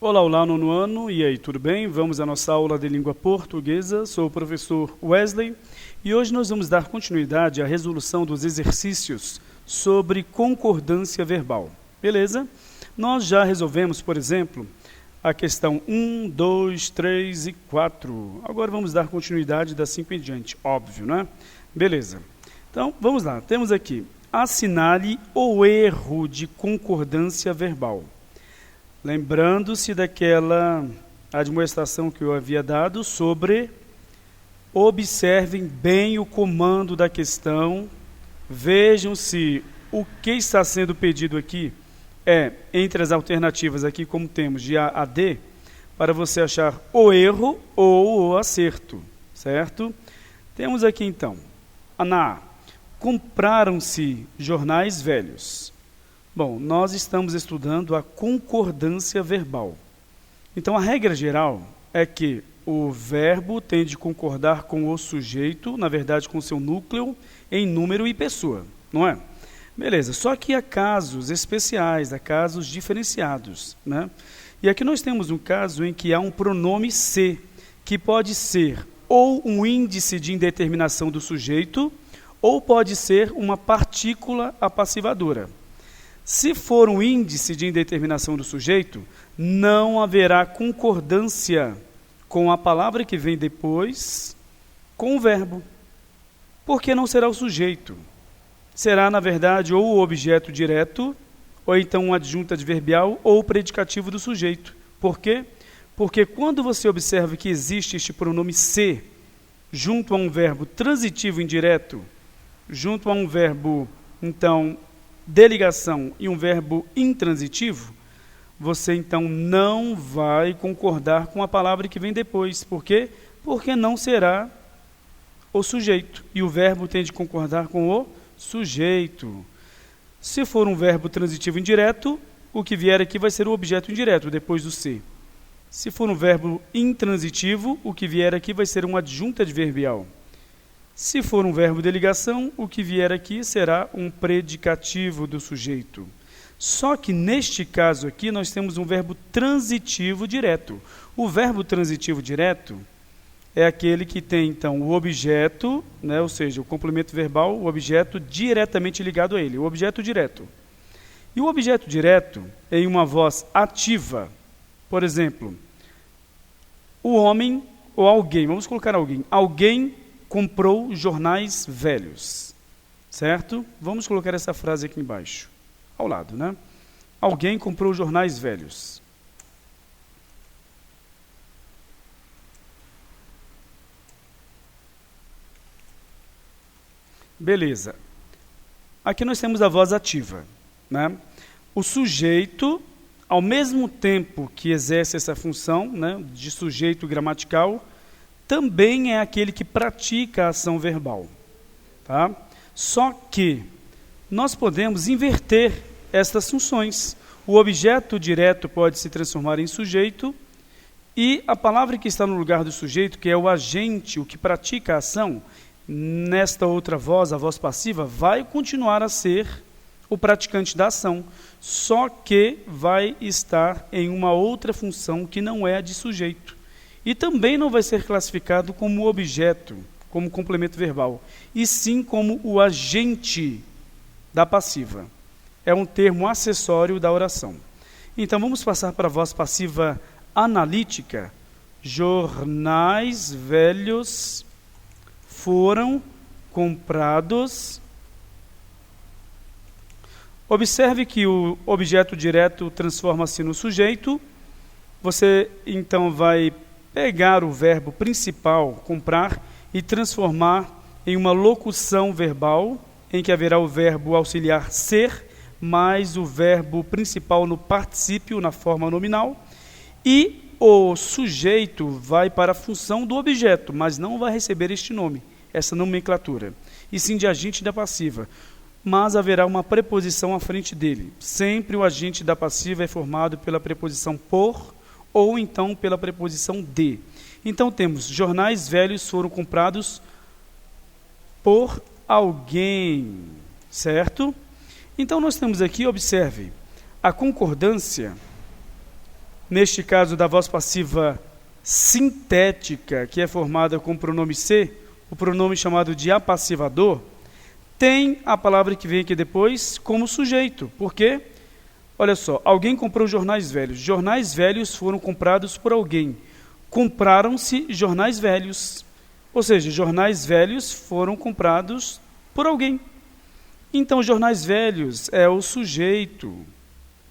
Olá, olá, nono ano, e aí, tudo bem? Vamos à nossa aula de língua portuguesa. Sou o professor Wesley e hoje nós vamos dar continuidade à resolução dos exercícios sobre concordância verbal. Beleza? Nós já resolvemos, por exemplo, a questão 1, 2, 3 e 4. Agora vamos dar continuidade da 5 em diante, óbvio, né? Beleza. Então, vamos lá. Temos aqui, assinale o erro de concordância verbal. Lembrando-se daquela admoestação que eu havia dado sobre observem bem o comando da questão, vejam se o que está sendo pedido aqui é, entre as alternativas aqui, como temos de A a D, para você achar o erro ou o acerto, certo? Temos aqui então, na A, compraram-se jornais velhos. Bom, nós estamos estudando a concordância verbal. Então, a regra geral é que o verbo tem de concordar com o sujeito, na verdade, com seu núcleo, em número e pessoa, não é? Beleza, só que há casos especiais, há casos diferenciados, né? E aqui nós temos um caso em que há um pronome se, que pode ser ou um índice de indeterminação do sujeito, ou pode ser uma partícula apassivadora. Se for um índice de indeterminação do sujeito, não haverá concordância com a palavra que vem depois com o verbo, porque não será o sujeito. Será, na verdade, ou o objeto direto, ou então um adjunto adverbial, ou o predicativo do sujeito. Por quê? Porque quando você observa que existe este pronome se, junto a um verbo transitivo indireto, junto a um verbo, então, de ligação e um verbo intransitivo, você então não vai concordar com a palavra que vem depois. Por quê? Porque não será o sujeito. E o verbo tem de concordar com o sujeito. Se for um verbo transitivo indireto, o que vier aqui vai ser o objeto indireto, depois do se. Se for um verbo intransitivo, o que vier aqui vai ser um adjunto adverbial. Se for um verbo de ligação, o que vier aqui será um predicativo do sujeito. Só que neste caso aqui nós temos um verbo transitivo direto. O verbo transitivo direto é aquele que tem então o objeto, né, ou seja, o complemento verbal, o objeto diretamente ligado a ele, o objeto direto. E o objeto direto em uma voz ativa, por exemplo, o homem ou alguém, vamos colocar alguém, alguém comprou jornais velhos, certo? Vamos colocar essa frase aqui embaixo, ao lado, né? Alguém comprou jornais velhos. Beleza. Aqui nós temos a voz ativa, né? O sujeito, ao mesmo tempo que exerce essa função, né, de sujeito gramatical, também é aquele que pratica a ação verbal, tá? Só que nós podemos inverter estas funções. O objeto direto pode se transformar em sujeito e a palavra que está no lugar do sujeito, que é o agente, o que pratica a ação, nesta outra voz, a voz passiva, vai continuar a ser o praticante da ação, só que vai estar em uma outra função que não é a de sujeito. E também não vai ser classificado como objeto, como complemento verbal, e sim como o agente da passiva. É um termo acessório da oração. Então, vamos passar para a voz passiva analítica. Jornais velhos foram comprados. Observe que o objeto direto transforma-se no sujeito. Você, então, vai pegar o verbo principal, comprar, e transformar em uma locução verbal, em que haverá o verbo auxiliar ser, mais o verbo principal no particípio, na forma nominal, e o sujeito vai para a função do objeto, mas não vai receber este nome, essa nomenclatura, e sim de agente da passiva, mas haverá uma preposição à frente dele. Sempre o agente da passiva é formado pela preposição por, ou então pela preposição de. Então temos, jornais velhos foram comprados por alguém, certo? Então nós temos aqui, observe, a concordância neste caso da voz passiva sintética, que é formada com o pronome se, o pronome chamado de apassivador, tem a palavra que vem aqui depois como sujeito. Por quê? Olha só, alguém comprou jornais velhos. Jornais velhos foram comprados por alguém. Compraram-se jornais velhos. Ou seja, jornais velhos foram comprados por alguém. Então, jornais velhos é o sujeito,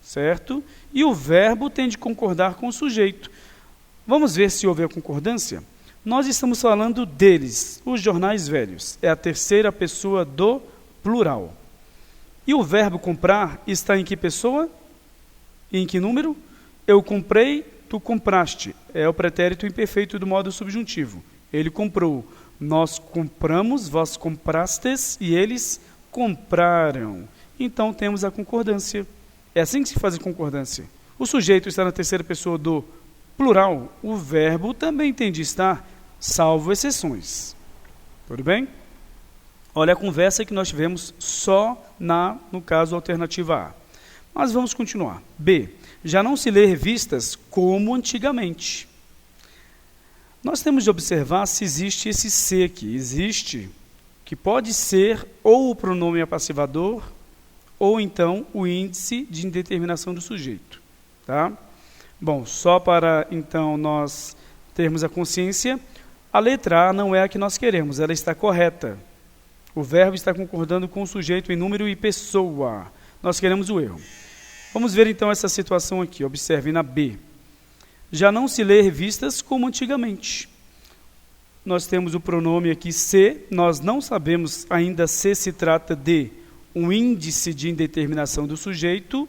certo? E o verbo tem de concordar com o sujeito. Vamos ver se houver concordância? Nós estamos falando deles, os jornais velhos. É a terceira pessoa do plural. E o verbo comprar está em que pessoa? E em que número? Eu comprei, tu compraste. É o pretérito imperfeito do modo subjuntivo. Ele comprou. Nós compramos, vós comprastes e eles compraram. Então temos a concordância. É assim que se faz a concordância. O sujeito está na terceira pessoa do plural. O verbo também tem de estar, salvo exceções. Tudo bem? Olha a conversa que nós tivemos só no caso, alternativa A. Mas vamos continuar. B. Já não se lê revistas como antigamente. Nós temos de observar se existe esse se aqui. Existe, que pode ser ou o pronome apassivador, ou então o índice de indeterminação do sujeito. Tá? Bom, só para então nós termos a consciência, a letra A não é a que nós queremos, ela está correta. O verbo está concordando com o sujeito em número e pessoa. Nós queremos o erro. Vamos ver então essa situação aqui. Observe na B. Já não se lê revistas como antigamente. Nós temos o pronome aqui se. Nós não sabemos ainda se trata de um índice de indeterminação do sujeito,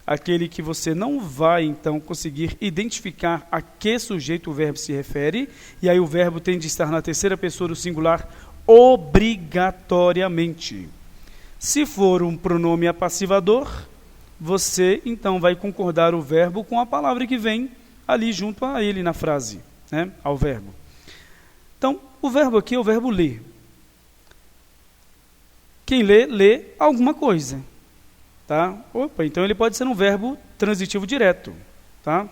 aquele que você não vai então conseguir identificar a que sujeito o verbo se refere, e aí o verbo tem de estar na terceira pessoa do singular obrigatoriamente. Se for um pronome apassivador, você então vai concordar o verbo com a palavra que vem ali junto a ele na frase, né? Ao verbo. Então, o verbo aqui é o verbo ler. Quem lê, lê alguma coisa. Tá? Opa, então ele pode ser um verbo transitivo direto. Tá?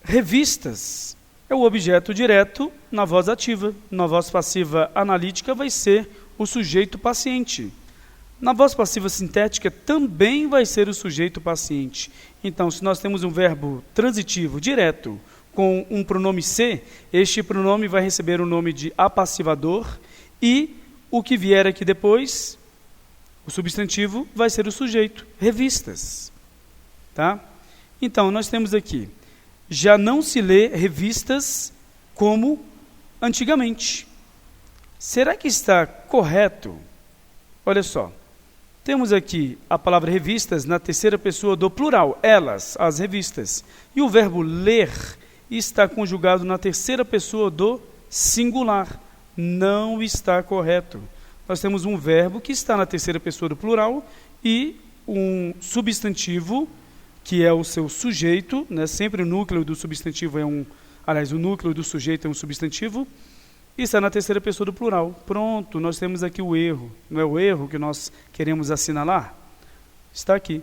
Revistas é o objeto direto na voz ativa. Na voz passiva analítica vai ser o sujeito paciente. Na voz passiva sintética também vai ser o sujeito paciente. Então, se nós temos um verbo transitivo direto com um pronome se, este pronome vai receber o nome de apassivador e o que vier aqui depois, o substantivo, vai ser o sujeito, revistas. Tá? Então, nós temos aqui, já não se lê revistas como antigamente. Será que está correto? Olha só, temos aqui a palavra revistas na terceira pessoa do plural, elas, as revistas. E o verbo ler está conjugado na terceira pessoa do singular. Não está correto. Nós temos um verbo que está na terceira pessoa do plural e um substantivo, que é o seu sujeito, né? Sempre o núcleo do substantivo é o núcleo do sujeito é um substantivo, e está na terceira pessoa do plural. Pronto, nós temos aqui o erro. Não é o erro que nós queremos assinalar? Está aqui.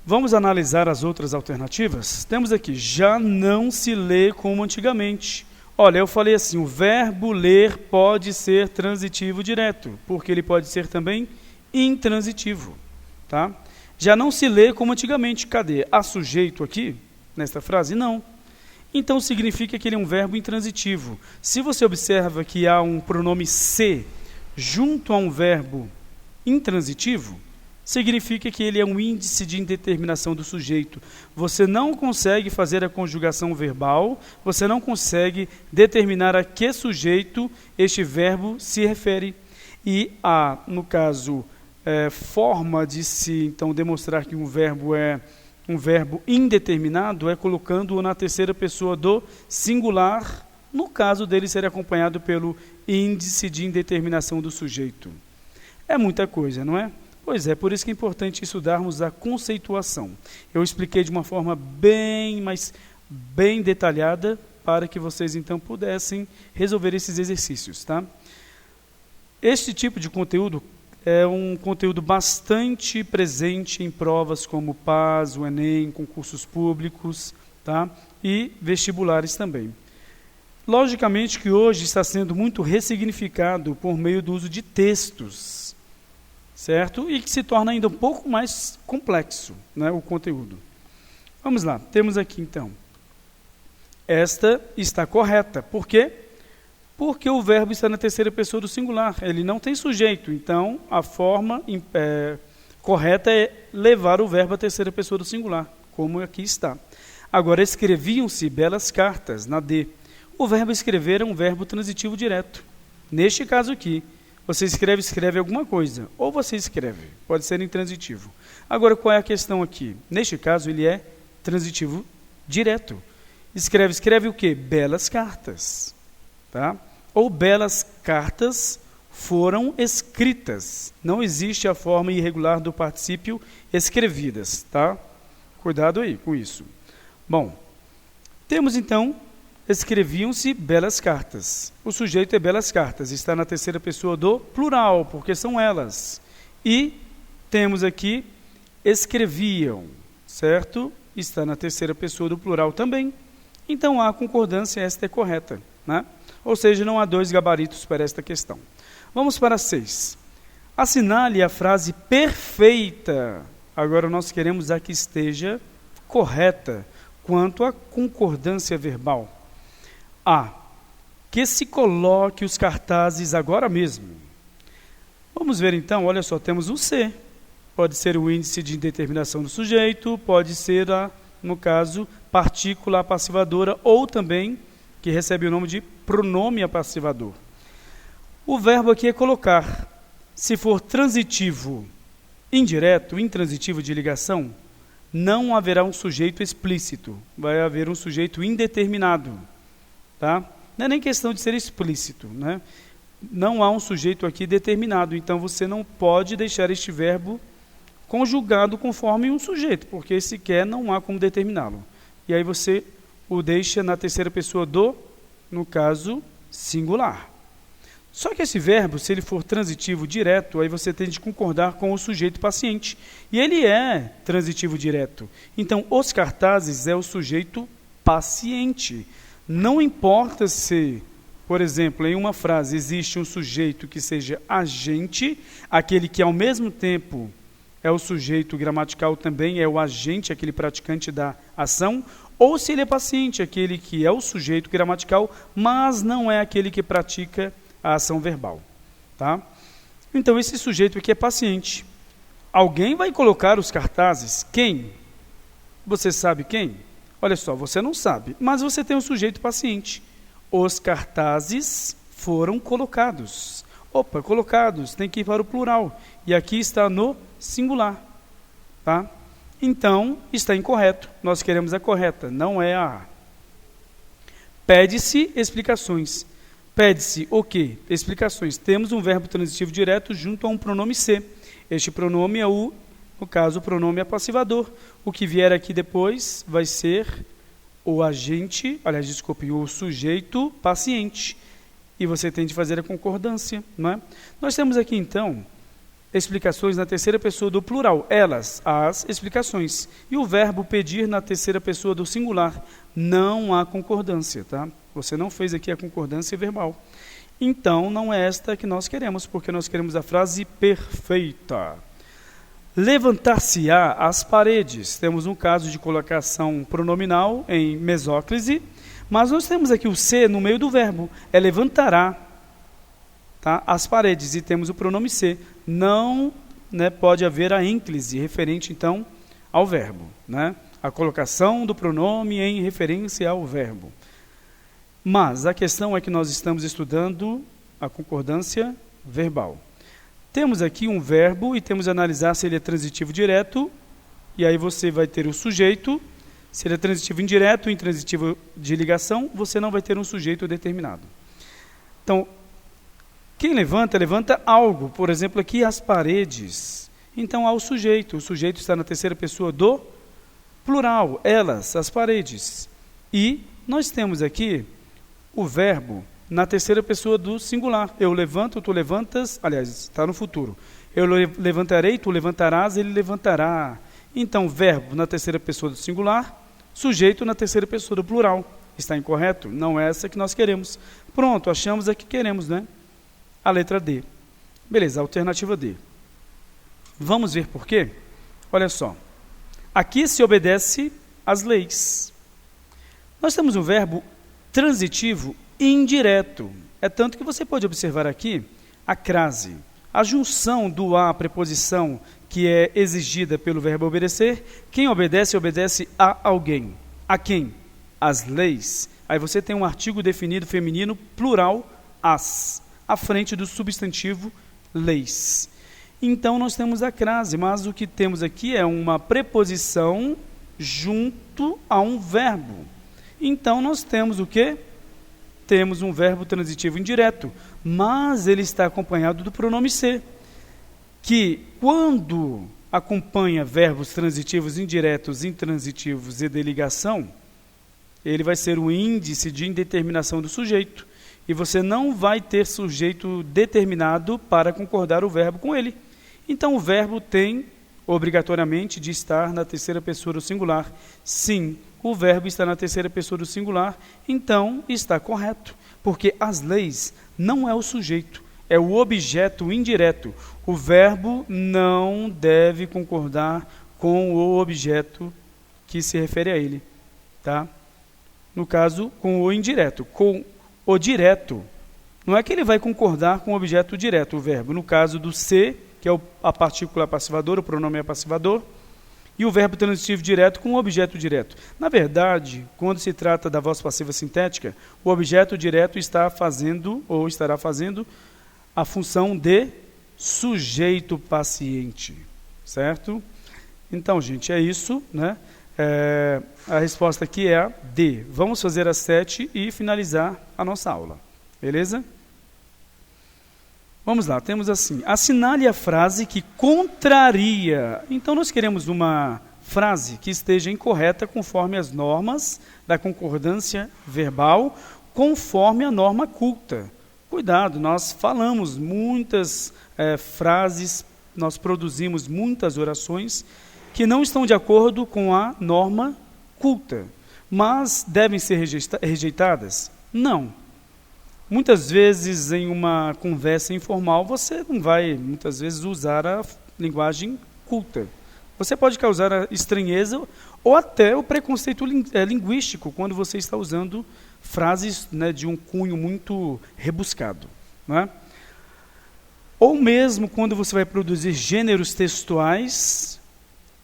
Vamos analisar as outras alternativas? Temos aqui, já não se lê como antigamente. Olha, eu falei assim, o verbo ler pode ser transitivo direto, porque ele pode ser também intransitivo. Tá? Já não se lê como antigamente. Cadê? Há sujeito aqui, nesta frase? Não. Então significa que ele é um verbo intransitivo. Se você observa que há um pronome se junto a um verbo intransitivo, significa que ele é um índice de indeterminação do sujeito. Você não consegue fazer a conjugação verbal, você não consegue determinar a que sujeito este verbo se refere. E a, no caso, forma de se então demonstrar que um verbo é um verbo indeterminado é colocando-o na terceira pessoa do singular, no caso dele ser acompanhado pelo índice de indeterminação do sujeito. É muita coisa, não é? Pois é, por isso que é importante estudarmos a conceituação. Eu expliquei de uma forma bem detalhada para que vocês então pudessem resolver esses exercícios, tá? Este tipo de conteúdo é um conteúdo bastante presente em provas como o PAS, o Enem, concursos públicos, tá? E vestibulares também. Logicamente que hoje está sendo muito ressignificado por meio do uso de textos, certo? E que se torna ainda um pouco mais complexo, né, o conteúdo. Vamos lá, temos aqui então. Esta está correta. Por quê? Porque o verbo está na terceira pessoa do singular. Ele não tem sujeito, então a forma correta é levar o verbo à terceira pessoa do singular, como aqui está. Agora, escreviam-se belas cartas, na D. O verbo escrever é um verbo transitivo direto. Neste caso aqui, você escreve alguma coisa, ou você escreve, pode ser intransitivo. Agora, qual é a questão aqui? Neste caso, ele é transitivo direto. Escreve o quê? Belas cartas, tá? Ou belas cartas foram escritas. Não existe a forma irregular do particípio escrevidas, tá? Cuidado aí com isso. Bom, temos então, escreviam-se belas cartas. O sujeito é belas cartas, está na terceira pessoa do plural, porque são elas. E temos aqui, escreviam, certo? Está na terceira pessoa do plural também. Então há concordância, esta é correta, né? Ou seja, não há dois gabaritos para esta questão. Vamos para 6. Assinale a frase perfeita. Agora nós queremos a que esteja correta quanto à concordância verbal. A. Que se coloque os cartazes agora mesmo. Vamos ver então, olha só, temos o C. Pode ser o índice de indeterminação do sujeito, pode ser, no caso, partícula apassivadora, ou também, que recebe o nome de pronome apassivador. O verbo aqui é colocar. Se for transitivo indireto, intransitivo de ligação, não haverá um sujeito explícito, vai haver um sujeito indeterminado, tá? Não é nem questão de ser explícito, né? Não há um sujeito aqui determinado, então você não pode deixar este verbo conjugado conforme um sujeito, porque sequer não há como determiná-lo. E aí você o deixa na terceira pessoa do, no caso, singular. Só que esse verbo, se ele for transitivo direto, aí você tem de concordar com o sujeito paciente. E ele é transitivo direto. Então, os cartazes é o sujeito paciente. Não importa se, por exemplo, em uma frase existe um sujeito que seja agente, aquele que ao mesmo tempo é o sujeito gramatical também, é o agente, aquele praticante da ação, ou se ele é paciente, aquele que é o sujeito gramatical, mas não é aquele que pratica a ação verbal, tá? Então, esse sujeito aqui é paciente. Alguém vai colocar os cartazes? Quem? Você sabe quem? Olha só, você não sabe, mas você tem um sujeito paciente. Os cartazes foram colocados. Opa, colocados, tem que ir para o plural. E aqui está no singular, tá? Então, está incorreto. Nós queremos a correta, não é a. Pede-se explicações. Pede-se o quê? Explicações. Temos um verbo transitivo direto junto a um pronome ser. Este pronome é o, no caso, o pronome apassivador. O que vier aqui depois vai ser o agente, aliás, desculpe, o sujeito paciente. E você tem de fazer a concordância, não é? Nós temos aqui, então, explicações na terceira pessoa do plural. Elas, as explicações. E o verbo pedir na terceira pessoa do singular. Não há concordância, tá? Você não fez aqui a concordância verbal. Então, não é esta que nós queremos, porque nós queremos a frase perfeita. Levantar-se-á as paredes. Temos um caso de colocação pronominal em mesóclise, mas nós temos aqui o ser no meio do verbo. É levantará, tá? As paredes, e temos o pronome ser. Não, né, pode haver a ênclise, referente, então, ao verbo, né? A colocação do pronome em referência ao verbo. Mas a questão é que nós estamos estudando a concordância verbal. Temos aqui um verbo e temos de analisar se ele é transitivo direto, e aí você vai ter o sujeito. Se ele é transitivo indireto, intransitivo de ligação, você não vai ter um sujeito determinado. Então, quem levanta, levanta algo. Por exemplo, aqui as paredes. Então, há o sujeito está na terceira pessoa do plural, elas, as paredes. E nós temos aqui o verbo na terceira pessoa do singular. Eu levanto, tu levantas, aliás, está no futuro. Eu levantarei, tu levantarás, ele levantará. Então, verbo na terceira pessoa do singular, sujeito na terceira pessoa do plural. Está incorreto? Não é essa que nós queremos. Pronto, achamos a que queremos, né? A letra D. Beleza, alternativa D. Vamos ver por quê? Olha só. Aqui se obedece às leis. Nós temos um verbo transitivo indireto. É tanto que você pode observar aqui a crase. A junção do a, preposição, que é exigida pelo verbo obedecer. Quem obedece, obedece a alguém. A quem? As leis. Aí você tem um artigo definido feminino, plural, as, à frente do substantivo leis. Então, nós temos a crase, mas o que temos aqui é uma preposição junto a um verbo. Então, nós temos o quê? Temos um verbo transitivo indireto, mas ele está acompanhado do pronome ser, que quando acompanha verbos transitivos indiretos, intransitivos e de ligação, ele vai ser o índice de indeterminação do sujeito, e você não vai ter sujeito determinado para concordar o verbo com ele. Então, o verbo tem, obrigatoriamente, de estar na terceira pessoa do singular. Sim, o verbo está na terceira pessoa do singular, então está correto, porque as leis não é o sujeito, é o objeto indireto. O verbo não deve concordar com o objeto que se refere a ele, tá? No caso, com o indireto. Com o direto, não é que ele vai concordar com o objeto direto, o verbo. No caso do ser, que é a partícula passivadora, o pronome é passivador, e o verbo transitivo direto com o objeto direto. Na verdade, quando se trata da voz passiva sintética, o objeto direto está fazendo, ou estará fazendo, a função de sujeito paciente, certo? Então, gente, é isso, né? A resposta aqui é a D. Vamos fazer a 7 e finalizar a nossa aula, beleza? Vamos lá, temos assim, assinale a frase que contraria. Então, nós queremos uma frase que esteja incorreta conforme as normas da concordância verbal, conforme a norma culta. Cuidado, nós falamos muitas frases, nós produzimos muitas orações que não estão de acordo com a norma culta, mas devem ser rejeitadas? Não. Muitas vezes, em uma conversa informal, você não vai, muitas vezes, usar a linguagem culta. Você pode causar a estranheza ou até o preconceito linguístico, quando você está usando frases, né, de um cunho muito rebuscado, não é? Ou mesmo quando você vai produzir gêneros textuais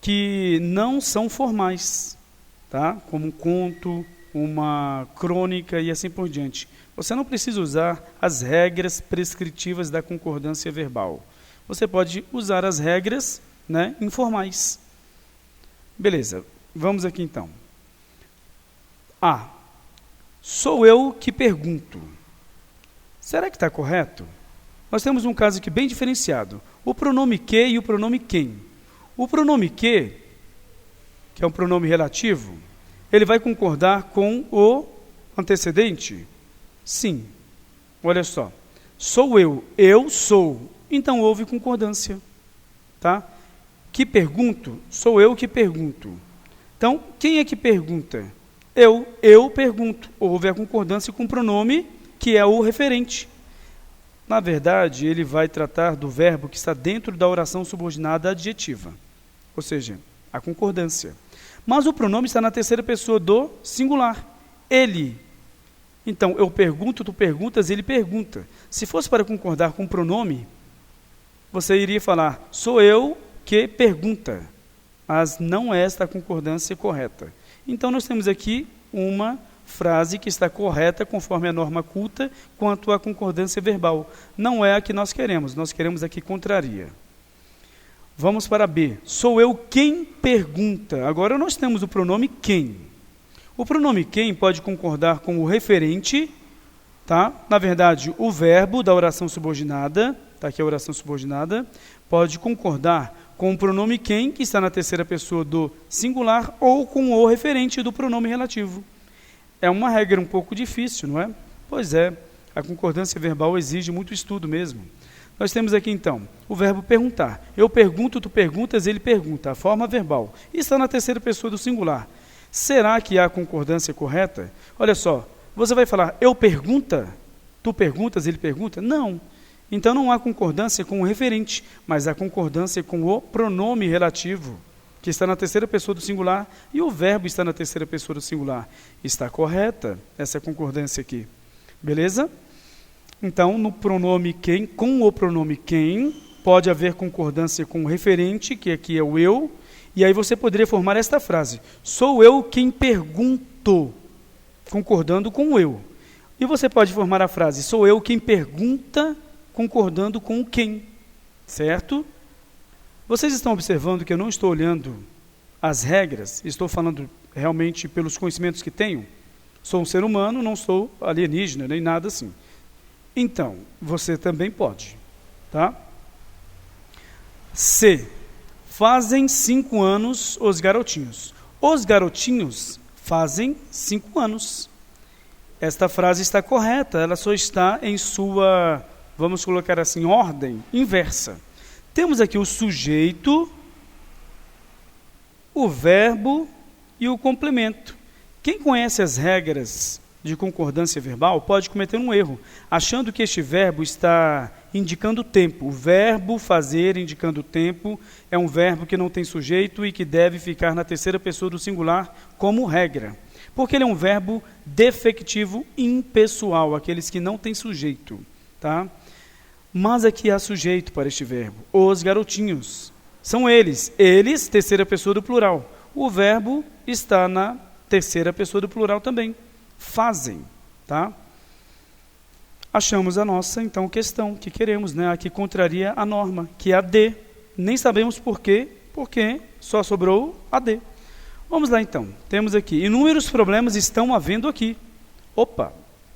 que não são formais, tá? Como um conto, uma crônica e assim por diante. Você não precisa usar as regras prescritivas da concordância verbal. Você pode usar as regras, né, informais. Beleza, vamos aqui então. A. Sou eu que pergunto. Será que está correto? Nós temos um caso aqui bem diferenciado. O pronome que e o pronome quem. O pronome que é um pronome relativo, ele vai concordar com o antecedente? Sim. Olha só. Sou eu sou. Então houve concordância. Tá? Que pergunto? Sou eu que pergunto. Então, quem é que pergunta? Eu pergunto. Houve a concordância com o pronome que é o referente. Na verdade, ele vai tratar do verbo que está dentro da oração subordinada adjetiva. Ou seja, a concordância. Mas o pronome está na terceira pessoa do singular. Ele. Então, eu pergunto, tu perguntas, ele pergunta. Se fosse para concordar com o pronome, você iria falar, sou eu que pergunta. Mas não é esta a concordância correta. Então, nós temos aqui uma frase que está correta conforme a norma culta quanto à concordância verbal. Não é a que nós queremos a que contraria. Vamos para B. Sou eu quem pergunta. Agora nós temos o pronome quem. O pronome quem pode concordar com o referente, tá? Na verdade, o verbo da oração subordinada, tá aqui a oração subordinada, pode concordar com o pronome quem, que está na terceira pessoa do singular, ou com o referente do pronome relativo. É uma regra um pouco difícil, não é? Pois é, a concordância verbal exige muito estudo mesmo. Nós temos aqui, então, o verbo perguntar. Eu pergunto, tu perguntas, ele pergunta. A forma verbal. E está na terceira pessoa do singular. Será que há concordância correta? Olha só, você vai falar, eu pergunta, tu perguntas, ele pergunta? Não. Então não há concordância com o referente, mas há concordância com o pronome relativo, que está na terceira pessoa do singular, e o verbo está na terceira pessoa do singular. Está correta essa concordância aqui. Beleza? Então, no pronome quem, com o pronome quem, pode haver concordância com o referente, que aqui é o eu, e aí você poderia formar esta frase: sou eu quem pergunto, concordando com o eu. E você pode formar a frase: sou eu quem pergunta, concordando com o quem. Certo? Vocês estão observando que eu não estou olhando as regras, estou falando realmente pelos conhecimentos que tenho? Sou um ser humano, não sou alienígena, nem nada assim. Então, você também pode, tá? C. Fazem 5 anos os garotinhos. Os garotinhos fazem 5 anos. Esta frase está correta, ela só está em sua, vamos colocar assim, ordem inversa. Temos aqui o sujeito, o verbo e o complemento. Quem conhece as regras de concordância verbal pode cometer um erro, achando que este verbo está indicando o tempo. O verbo fazer indicando o tempo é um verbo que não tem sujeito e que deve ficar na terceira pessoa do singular como regra, porque ele é um verbo defectivo impessoal, aqueles que não têm sujeito, tá? Mas aqui há sujeito para este verbo. Os garotinhos são eles, terceira pessoa do plural. O verbo está na terceira pessoa do plural também. Fazem, tá? Achamos a nossa, então, questão que queremos, né? A que contraria a norma, que é a D. Nem sabemos por quê, porque só sobrou a D. Vamos lá, então. Temos aqui, inúmeros problemas estão havendo aqui. Opa,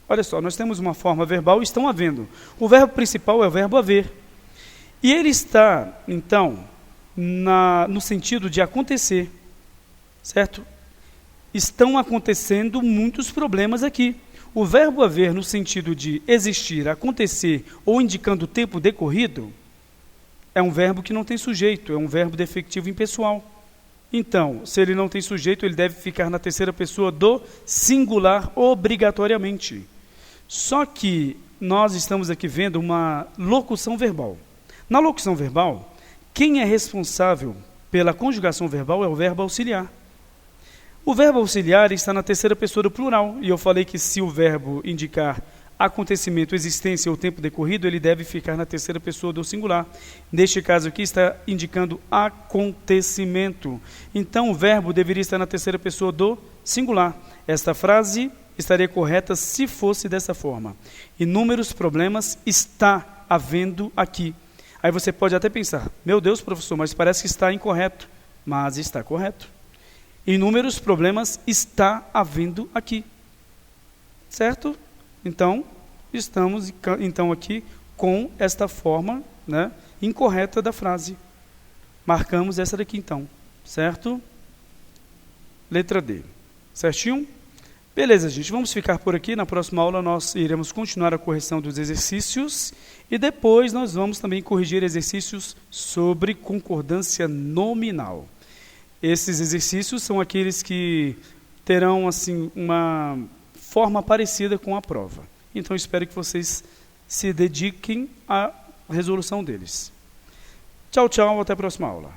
olha só, nós temos uma forma verbal, estão havendo. O verbo principal é o verbo haver. E ele está, então, no sentido de acontecer, certo? Estão acontecendo muitos problemas aqui. O verbo haver, no sentido de existir, acontecer ou indicando o tempo decorrido, é um verbo que não tem sujeito, é um verbo defectivo impessoal. Então, se ele não tem sujeito, ele deve ficar na terceira pessoa do singular obrigatoriamente. Só que nós estamos aqui vendo uma locução verbal. Na locução verbal, quem é responsável pela conjugação verbal é o verbo auxiliar. O verbo auxiliar está na terceira pessoa do plural, e eu falei que se o verbo indicar acontecimento, existência ou tempo decorrido, ele deve ficar na terceira pessoa do singular. Neste caso aqui está indicando acontecimento. Então o verbo deveria estar na terceira pessoa do singular. Esta frase estaria correta se fosse dessa forma. Inúmeros problemas está havendo aqui. Aí você pode até pensar, meu Deus, professor, mas parece que está incorreto. Mas está correto. Inúmeros problemas está havendo aqui. Certo? Então, estamos então aqui com esta forma, né, incorreta da frase. Marcamos essa daqui então. Certo? Letra D. Certinho? Beleza, gente. Vamos ficar por aqui. Na próxima aula nós iremos continuar a correção dos exercícios e depois nós vamos também corrigir exercícios sobre concordância nominal. Esses exercícios são aqueles que terão assim uma forma parecida com a prova. Então, espero que vocês se dediquem à resolução deles. Tchau, tchau, até a próxima aula.